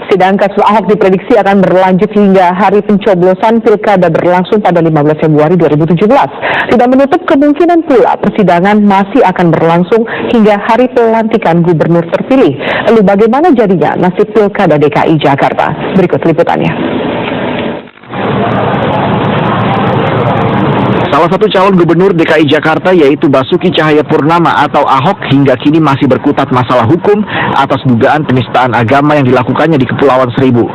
Sidang kasus Ahok diprediksi akan berlanjut hingga hari pencoblosan pilkada berlangsung pada 15 Februari 2017. Tidak menutup kemungkinan pula persidangan masih akan berlangsung hingga hari pelantikan gubernur terpilih. Lalu bagaimana jadinya nasib pilkada DKI Jakarta? Berikut liputannya. Salah satu calon gubernur DKI Jakarta yaitu Basuki Cahayapurnama atau Ahok hingga kini masih berkutat masalah hukum atas dugaan penistaan agama yang dilakukannya di Kepulauan Seribu.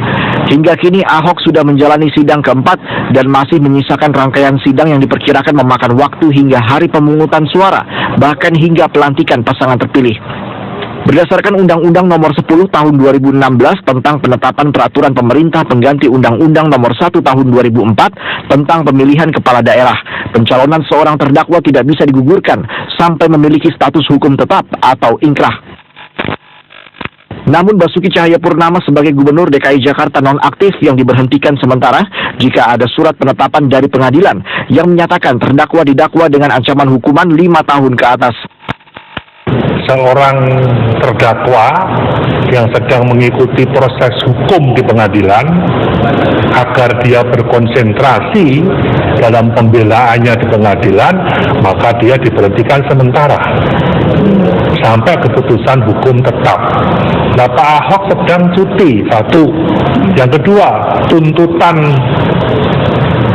Hingga kini Ahok sudah menjalani sidang keempat dan masih menyisakan rangkaian sidang yang diperkirakan memakan waktu hingga hari pemungutan suara, bahkan hingga pelantikan pasangan terpilih. Berdasarkan Undang-Undang Nomor 10 Tahun 2016 tentang penetapan peraturan pemerintah pengganti Undang-Undang Nomor 1 Tahun 2004 tentang pemilihan kepala daerah, pencalonan seorang terdakwa tidak bisa digugurkan sampai memiliki status hukum tetap atau inkrah. Namun Basuki Cahayapurnama sebagai gubernur DKI Jakarta nonaktif yang diberhentikan sementara jika ada surat penetapan dari pengadilan yang menyatakan terdakwa didakwa dengan ancaman hukuman 5 tahun ke atas. Seorang terdakwa yang sedang mengikuti proses hukum di pengadilan agar dia berkonsentrasi dalam pembelaannya di pengadilan, maka dia diberhentikan sementara sampai keputusan hukum tetap. Nah, Pak Ahok sedang cuti, satu. Yang kedua, tuntutan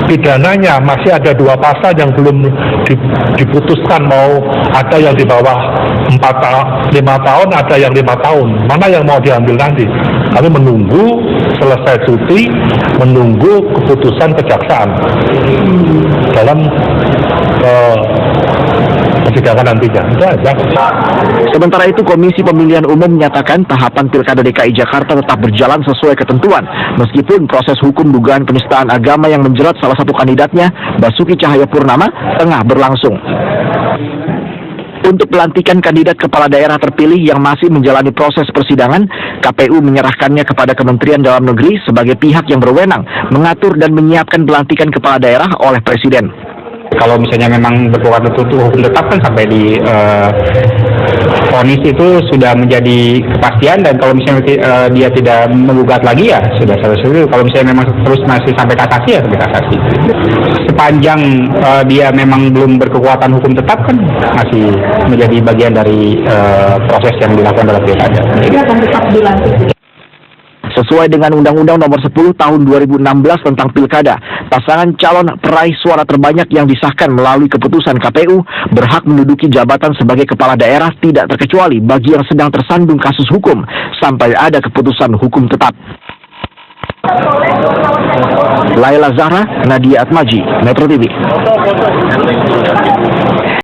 pidananya masih ada 2 pasal yang belum diputuskan, mau ada yang di bawah 5 tahun, ada yang 5 tahun. Mana yang mau diambil nanti? Kami menunggu selesai cuti, menunggu keputusan kejaksaan dalam persidangan nantinya. Itu aja. Sementara itu, Komisi Pemilihan Umum menyatakan tahapan Pilkada DKI Jakarta tetap berjalan sesuai ketentuan, meskipun proses hukum dugaan penistaan agama yang menjerat salah satu kandidatnya, Basuki Cahayapurnama, tengah berlangsung. Untuk pelantikan kandidat kepala daerah terpilih yang masih menjalani proses persidangan, KPU menyerahkannya kepada Kementerian Dalam Negeri sebagai pihak yang berwenang mengatur dan menyiapkan pelantikan kepala daerah oleh Presiden. Kalau misalnya memang berkekuatan itu hukum tetap kan sampai di vonis itu sudah menjadi kepastian, dan kalau misalnya dia tidak menggugat lagi ya sudah selesai. Kalau misalnya memang terus masih sampai kasasi ya sampai kasasi. Sepanjang dia memang belum berkekuatan hukum tetap kan masih menjadi bagian dari proses yang dilakukan dalam pilkada. Jadi akan tetap dilantik. Sesuai dengan Undang-Undang Nomor 10 Tahun 2016 tentang Pilkada, pasangan calon peraih suara terbanyak yang disahkan melalui keputusan KPU berhak menduduki jabatan sebagai kepala daerah tidak terkecuali bagi yang sedang tersandung kasus hukum sampai ada keputusan hukum tetap. Laila Zahra, Nadia Atmaji, Metro TV.